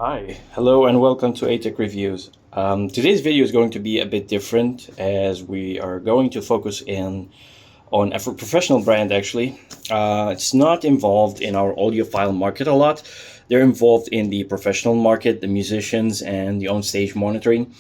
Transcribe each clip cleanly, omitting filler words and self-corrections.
Hi, hello and welcome to NICEHCK Reviews. Today's video is going to be a bit different as we are going to focus in on a professional brand actually. It's not involved in our audiophile market a lot. They're involved in the professional market, the musicians and the on-stage monitoring.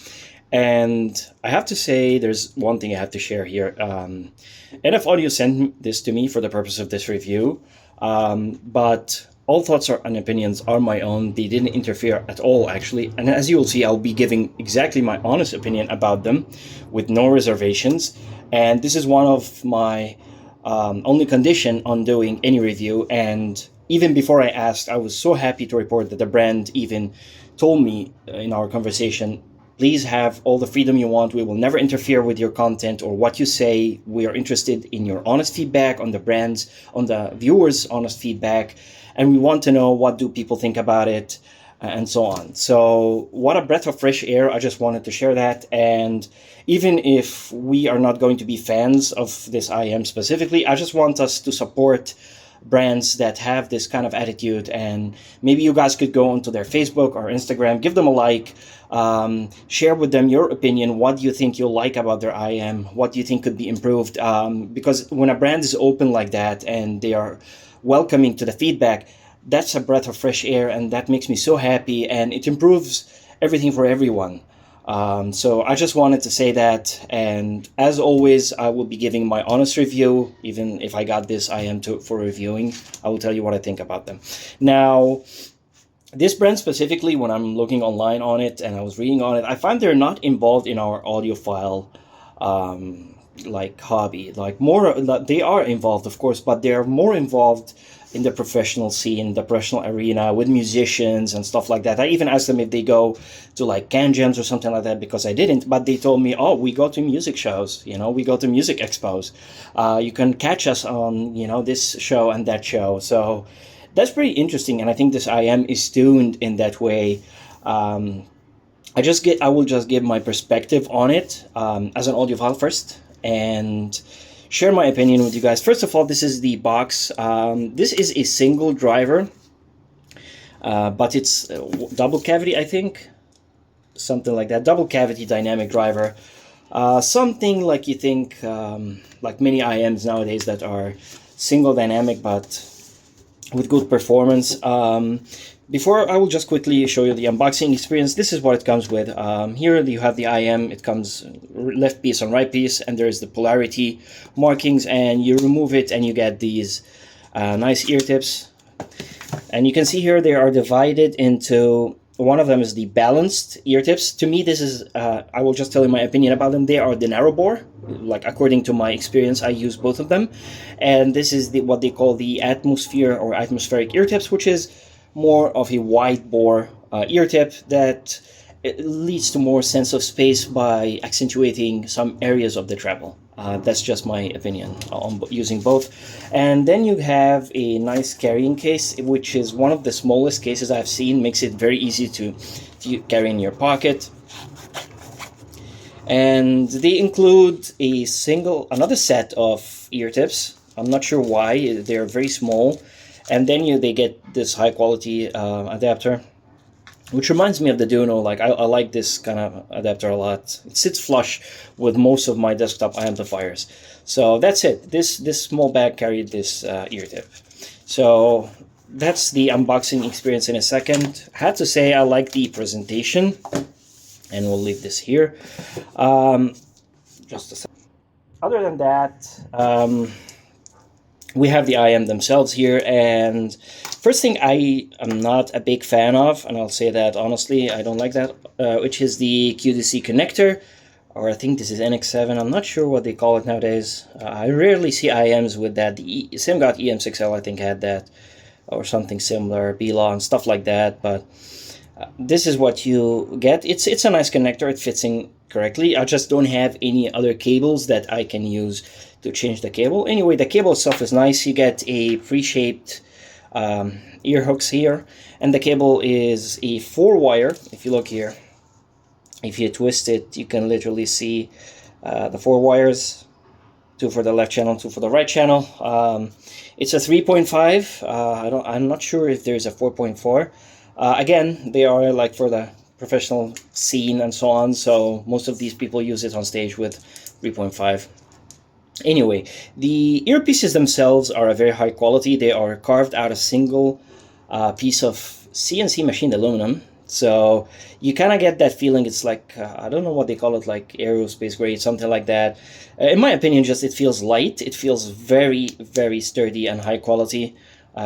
And I have to say there's one thing I have to share here. NF Audio sent this to me for the purpose of this review, but all thoughts and opinions are my own. They didn't interfere at all, actually. And as you will see, I'll be giving exactly my honest opinion about them with no reservations. And this is one of my only condition on doing any review. And even before I asked, I was so happy to report that the brand even told me in our conversation, please have all the freedom you want. We will never interfere with your content or what you say. We are interested in your honest feedback on the brands, on the viewers' honest feedback. And we want to know what do people think about it and so on. So what a breath of fresh air. I just wanted to share that. And even if we are not going to be fans of this IEM specifically, I just want us to support brands that have this kind of attitude. And maybe you guys could go onto their Facebook or Instagram, give them a like, share with them your opinion. What do you think you'll like about their IEM? What do you think could be improved? Because when a brand is open like that and they are welcoming to the feedback, that's a breath of fresh air, and that makes me so happy, and it improves everything for everyone. So I just wanted to say that, and as always, I will be giving my honest review. Even if I got this IEM for reviewing, I will tell you what I think about them. Now, this brand specifically, when I'm looking online on it and I was reading on it, I find they're not involved in our audiophile like hobby. Like more, they are involved, of course, but they are more involved in the professional scene, the professional arena with musicians and stuff like that. I even asked them if they go to like can jams or something like that, because I didn't, but they told me, oh, we go to music shows, we go to music expos. You can catch us on, this show and that show. So that's pretty interesting. And I think this IEM is tuned in that way. I will just give my perspective on it as an audiophile first, and share my opinion with you guys. First of all, this is the box. This is a single driver, but it's double cavity, I think. Something like that. Double cavity dynamic driver. Something like you think, like many IEMs nowadays that are single dynamic, but with good performance. Before, I will just quickly show you the unboxing experience. This is what it comes with. Here you have the IEM. It comes left piece and right piece, and there's the polarity markings, and you remove it and you get these nice ear tips. And you can see here they are divided into, one of them is the balanced ear tips. To me, this is, I will just tell you my opinion about them. They are the narrow bore. Like according to my experience, I use both of them. And this is what they call the atmosphere or atmospheric ear tips, which is more of a wide bore ear tip that it leads to more sense of space by accentuating some areas of the treble. That's just my opinion on using both. And then you have a nice carrying case, which is one of the smallest cases I've seen. Makes it very easy to carry in your pocket. And they include another set of ear tips. I'm not sure why, they're very small. And then they get this high quality adapter, which reminds me of the DUNU. Like I like this kind of adapter a lot. It sits flush with most of my desktop amplifiers. So that's it. This small bag carried this ear tip. So that's the unboxing experience in a second. I had to say I like the presentation, and we'll leave this here. Just a second. Other than that, we have the IEM themselves here, and first thing I am not a big fan of, and I'll say that honestly, I don't like that, which is the QDC connector, or I think this is NX7, I'm not sure what they call it nowadays. I rarely see IEMs with that. The SimGot EM6L I think had that, or something similar, BLAW and stuff like that, but this is what you get. It's a nice connector, it fits in correctly. I just don't have any other cables that I can use to change the cable. Anyway, the cable itself is nice. You get a pre-shaped ear hooks here, and the cable is a 4-wire. If you look here, if you twist it, you can literally see the 4 wires, 2 for the left channel, 2 for the right channel. It's a 3.5. I'm not sure if there's a 4.4. Again, they are like for the professional scene and so on, so most of these people use it on stage with 3.5. Anyway, the earpieces themselves are a very high quality. They are carved out of single piece of CNC machined aluminum. So you kind of get that feeling. It's like, I don't know what they call it, like aerospace grade, something like that. In my opinion, just it feels light. It feels very, very sturdy and high quality.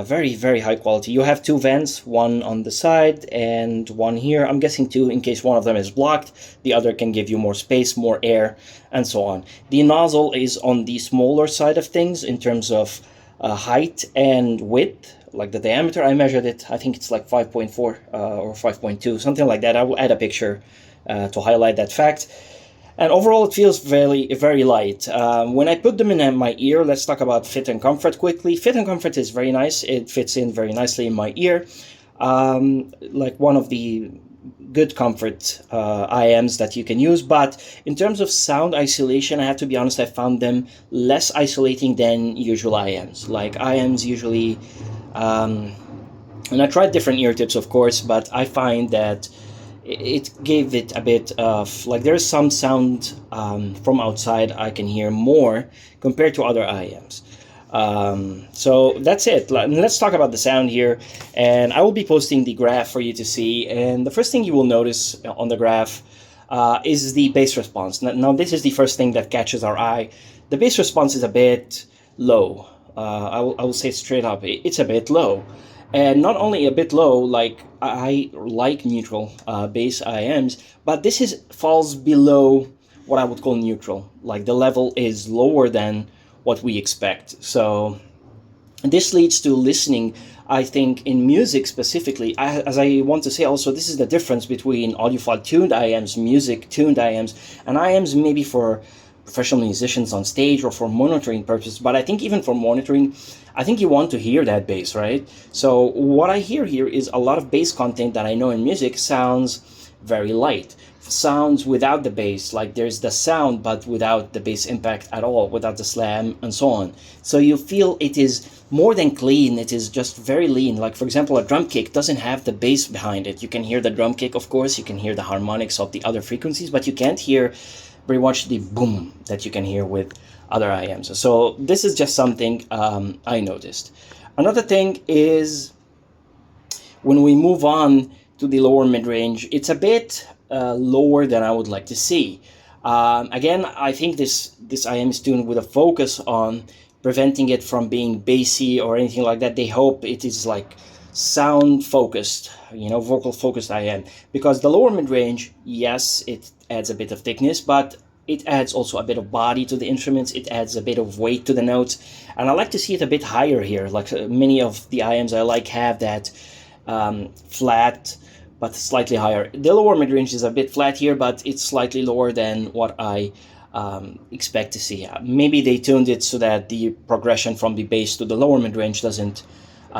Very, very high quality. You have two vents, one on the side and one here. I'm guessing two in case one of them is blocked. The other can give you more space, more air, and so on. The nozzle is on the smaller side of things in terms of height and width, like the diameter. I measured it. I think it's like 5.4 or 5.2, something like that. I will add a picture to highlight that fact. And overall, it feels very, very light. When I put them in my ear, let's talk about fit and comfort quickly. Fit and comfort is very nice. It fits in very nicely in my ear. Like one of the good comfort IEMs that you can use. But in terms of sound isolation, I have to be honest, I found them less isolating than usual IEMs. Like IEMs usually, and I tried different ear tips, of course, but I find that it gave it a bit of, like, there's some sound from outside I can hear more compared to other IEMs. So that's it. Let's talk about the sound here, and I will be posting the graph for you to see. And the first thing you will notice on the graph is the bass response. Now this is the first thing that catches our eye. The bass response is a bit low. I will say straight up, it's a bit low. And not only a bit low, like I like neutral bass IEMs, but this falls below what I would call neutral. Like the level is lower than what we expect. So this leads to listening, I think, in music specifically. As I want to say also, this is the difference between audiophile tuned IEMs, music tuned IEMs, and IEMs maybe for professional musicians on stage or for monitoring purposes. But I think even for monitoring, I think you want to hear that bass, right? So what I hear here is a lot of bass content that I know in music sounds very light. Sounds without the bass, like there's the sound but without the bass impact at all, without the slam and so on. So you feel it is more than clean, it is just very lean. Like for example, a drum kick doesn't have the bass behind it. You can hear the drum kick, of course, you can hear the harmonics of the other frequencies, but you can't hear very much the boom that you can hear with other IEMs. So this is just something I noticed. Another thing is when we move on to the lower mid-range, it's a bit lower than I would like to see. Again, I think this IEM is tuned with a focus on preventing it from being bassy or anything like that. They hope it is like sound focused, vocal focused IEM, because the lower mid-range, yes, it adds a bit of thickness, but it adds also a bit of body to the instruments. It adds a bit of weight to the notes, and I like to see it a bit higher here. Like many of the IEMs I like have that flat but slightly higher. The lower mid-range is a bit flat here, but it's slightly lower than what I expect to see. Maybe they tuned it so that the progression from the bass to the lower mid-range doesn't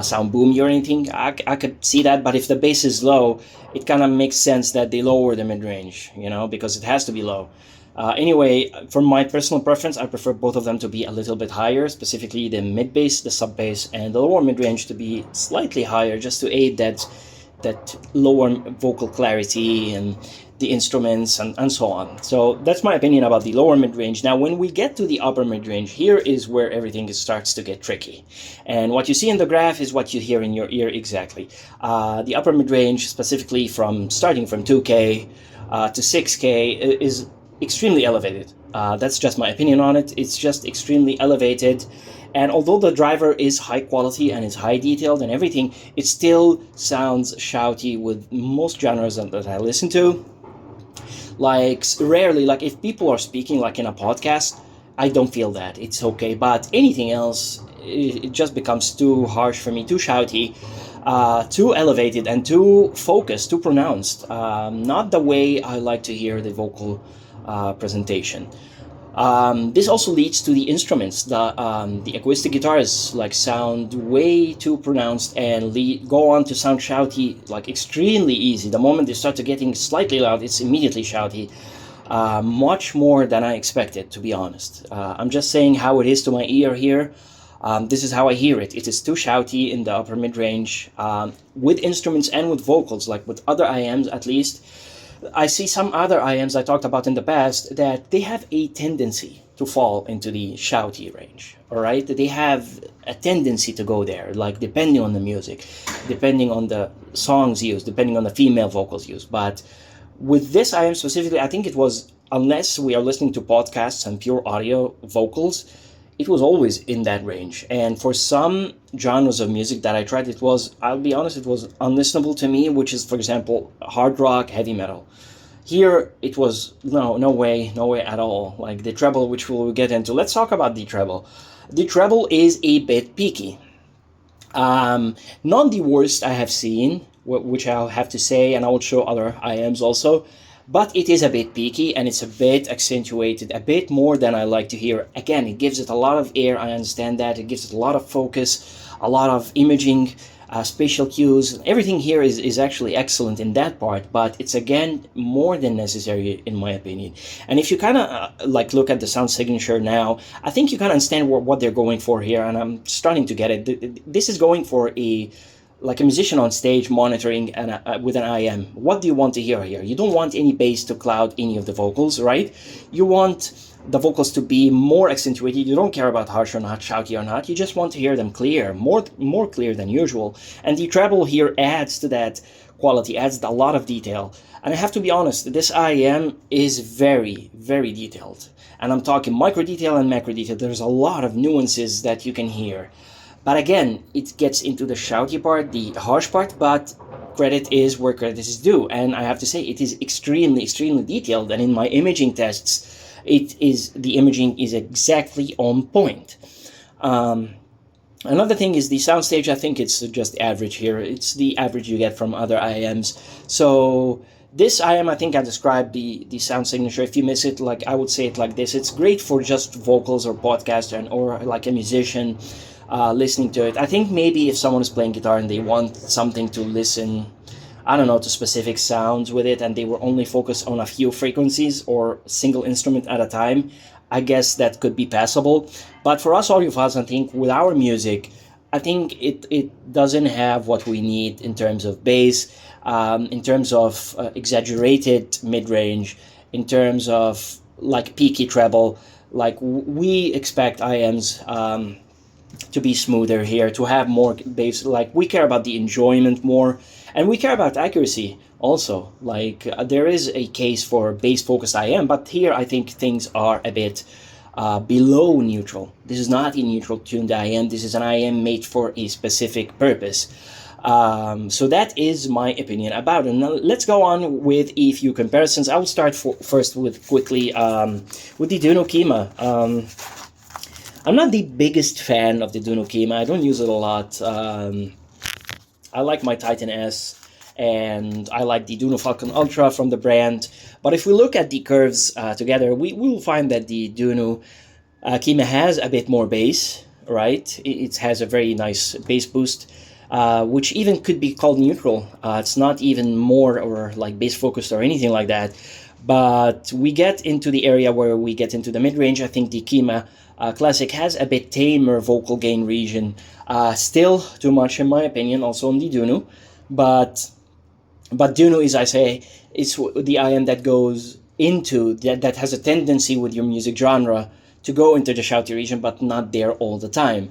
sound boomy or anything. I could see that, but if the bass is low, it kind of makes sense that they lower the mid-range, because it has to be low. Anyway, for my personal preference, I prefer both of them to be a little bit higher, specifically the mid-bass, the sub-bass, and the lower mid-range to be slightly higher, just to aid that lower vocal clarity and the instruments and so on. So that's my opinion about the lower mid-range. Now, when we get to the upper mid-range, here is where everything starts to get tricky. And what you see in the graph is what you hear in your ear exactly. The upper mid-range, specifically starting from 2K to 6K, is extremely elevated. That's just my opinion on it. It's just extremely elevated. And although the driver is high quality and is high detailed and everything, it still sounds shouty with most genres that I listen to. Like rarely, like if people are speaking like in a podcast, I don't feel that. It's okay. But anything else, it just becomes too harsh for me, too shouty, too elevated and too focused, too pronounced. Not the way I like to hear the vocal presentation. This also leads to the instruments. The acoustic guitars sound way too pronounced and go on to sound shouty, like extremely easy. The moment they start to getting slightly loud, it's immediately shouty. Much more than I expected, to be honest. I'm just saying how it is to my ear here. This is how I hear it. It is too shouty in the upper mid-range, with instruments and with vocals, like with other IEMs at least. I see some other IEMs I talked about in the past that they have a tendency to fall into the shouty range, all right? They have a tendency to go there, like depending on the music, depending on the songs used, depending on the female vocals used. But with this IEM specifically, I think it was, unless we are listening to podcasts and pure audio vocals, it was always in that range. And for some genres of music that I tried, it was, I'll be honest, it was unlistenable to me, which is, for example, hard rock, heavy metal. Here, it was no way at all. Like the treble, which we'll get into. Let's talk about the treble. The treble is a bit peaky. Not the worst I have seen, which I'll have to say, and I will show other IEMs also. But it is a bit peaky, and it's a bit accentuated, a bit more than I like to hear. Again, it gives it a lot of air, I understand that. It gives it a lot of focus, a lot of imaging, spatial cues. Everything here is actually excellent in that part, but it's, again, more than necessary in my opinion. And if you kind of like look at the sound signature now, I think you kind of understand what they're going for here, and I'm starting to get it. This is going for like a musician on stage monitoring with an IEM. What do you want to hear here? You don't want any bass to cloud any of the vocals, right? You want the vocals to be more accentuated. You don't care about harsh or not, shouty or not. You just want to hear them clear, more clear than usual. And the treble here adds to that quality, adds a lot of detail. And I have to be honest, this IEM is very, very detailed. And I'm talking micro detail and macro detail. There's a lot of nuances that you can hear. But again, it gets into the shouty part, the harsh part, but credit is where credit is due. And I have to say, it is extremely, extremely detailed. And in my imaging tests, the imaging is exactly on point. Another thing is the soundstage. I think it's just average here. It's the average you get from other IEMs. So this IEM, I think I described the sound signature. If you miss it, like I would say it like this: it's great for just vocals or podcast or like a musician listening to it. I think maybe if someone is playing guitar and they want something to listen, I don't know, to specific sounds with it, and they were only focused on a few frequencies or single instrument at a time, I guess that could be passable. But for us audiophiles, I think with our music, I think it doesn't have what we need in terms of bass, in terms of exaggerated mid-range, in terms of like peaky treble. Like we expect IEMs to be smoother here, to have more bass. Like we care about the enjoyment more, and we care about accuracy also. Like there is a case for bass focused IEM, but here I think things are a bit below neutral. This is not a neutral tuned IEM. This is an IEM made for a specific purpose. So that is my opinion about it. Now let's go on with a few comparisons. I will start first with quickly with the DUNU Kima. I'm not the biggest fan of the DUNU Kima. I don't use it a lot. I like my Titan S, and I like the DUNU Falcon Ultra from the brand. But if we look at the curves together, we will find that the DUNU Kima has a bit more bass, right? It has a very nice bass boost, which even could be called neutral. It's not even more or like bass focused or anything like that. But we get into the area where we get into the mid-range. I think the Kima Classic has a bit tamer vocal gain region. Still too much in my opinion, also on the DUNU. But DUNU is, I say, it's the IEM that goes into, that has a tendency with your music genre to go into the shouty region, but not there all the time.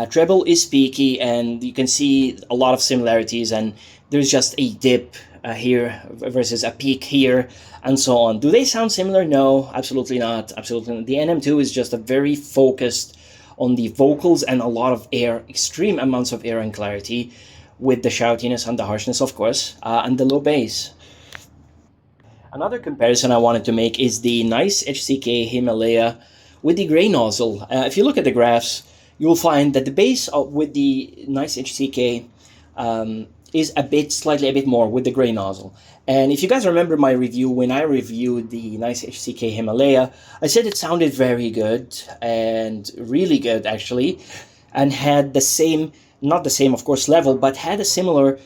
Treble is peaky, and you can see a lot of similarities, and there's just a dip here versus a peak here, and so on. Do they sound similar? No, absolutely not. Absolutely not. The NM2 is just a very focused on the vocals and a lot of air, extreme amounts of air and clarity, with the shoutiness and the harshness, of course, and the low bass. Another comparison I wanted to make is the NICEHCK Himalaya with the gray nozzle. If you look at the graphs, you'll find that the bass with the NICEHCK is slightly a bit more with the gray nozzle. And if you guys remember my review, when I reviewed the NICEHCK Himalaya, I said it sounded very good, and really good actually, and had the same, not the same of course level, but had a similar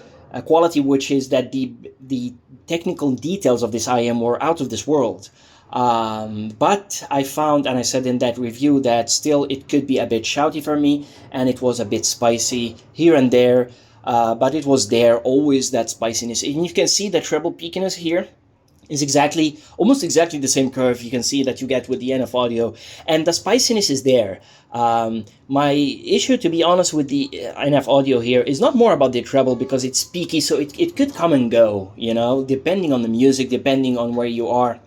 quality, which is that the technical details of this IEM were out of this world. But I found, and I said in that review, that still it could be a bit shouty for me, and it was a bit spicy here and there, but it was there, always that spiciness. And you can see the treble peakiness here is almost exactly the same curve you can see that you get with the NF audio, and the spiciness is there. My issue, to be honest, with the NF audio here is not more about the treble, because it's peaky, so it could come and go, depending on the music, depending on where you are.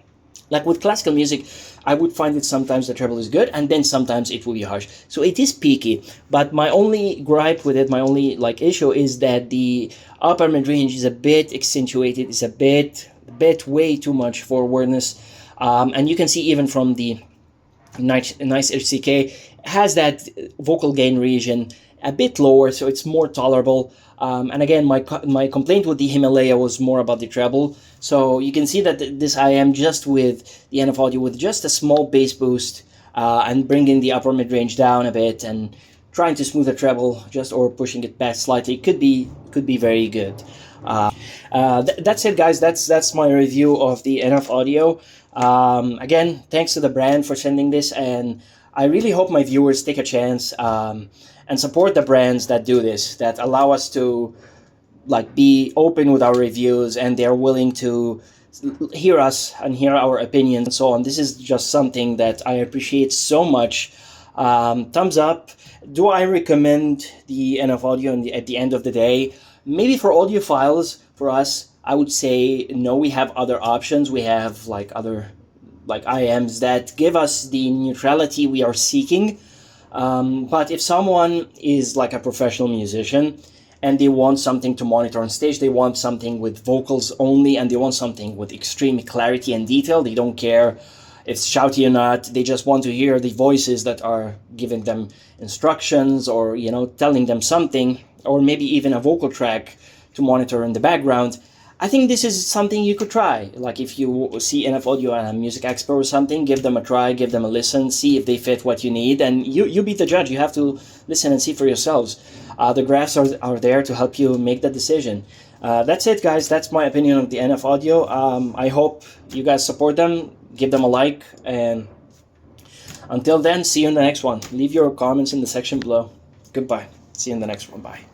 Like with classical music, I would find that sometimes the treble is good, and then sometimes it will be harsh. So it is peaky, but my only gripe with it, my only issue, is that the upper mid range is a bit accentuated. It's a bit way too much forwardness, and you can see even from the NICEHCK has that vocal gain region a bit lower, so it's more tolerable. And again, my complaint with the Himalaya was more about the treble. So you can see that this IEM, just with the NF audio, with just a small bass boost, and bringing the upper mid range down a bit and trying to smooth the treble or pushing it back slightly, could be very good. That's it, guys. That's my review of the NF audio. Again, thanks to the brand for sending this, and I really hope my viewers take a chance and support the brands that do this, that allow us to be open with our reviews, and they're willing to hear us and hear our opinions and so on. This is just something that I appreciate so much. Thumbs up. Do I recommend the NF audio at the end of the day? Maybe for audiophiles, for us, I would say no. We have other options. We have other IEMs that give us the neutrality we are seeking. But if someone is a professional musician and they want something to monitor on stage, they want something with vocals only, and they want something with extreme clarity and detail, they don't care if it's shouty or not, they just want to hear the voices that are giving them instructions, or telling them something, or maybe even a vocal track to monitor in the background, I think this is something you could try. If you see NF audio and a music expert or something, give them a try, give them a listen, see if they fit what you need, and you be the judge. You have to listen and see for yourselves. The graphs are there to help you make that decision. That's it, guys. That's my opinion of the NF audio. I hope you guys support them, give them a like, and until then, see you in the next one. Leave your comments in the section below. Goodbye. See you in the next one. Bye.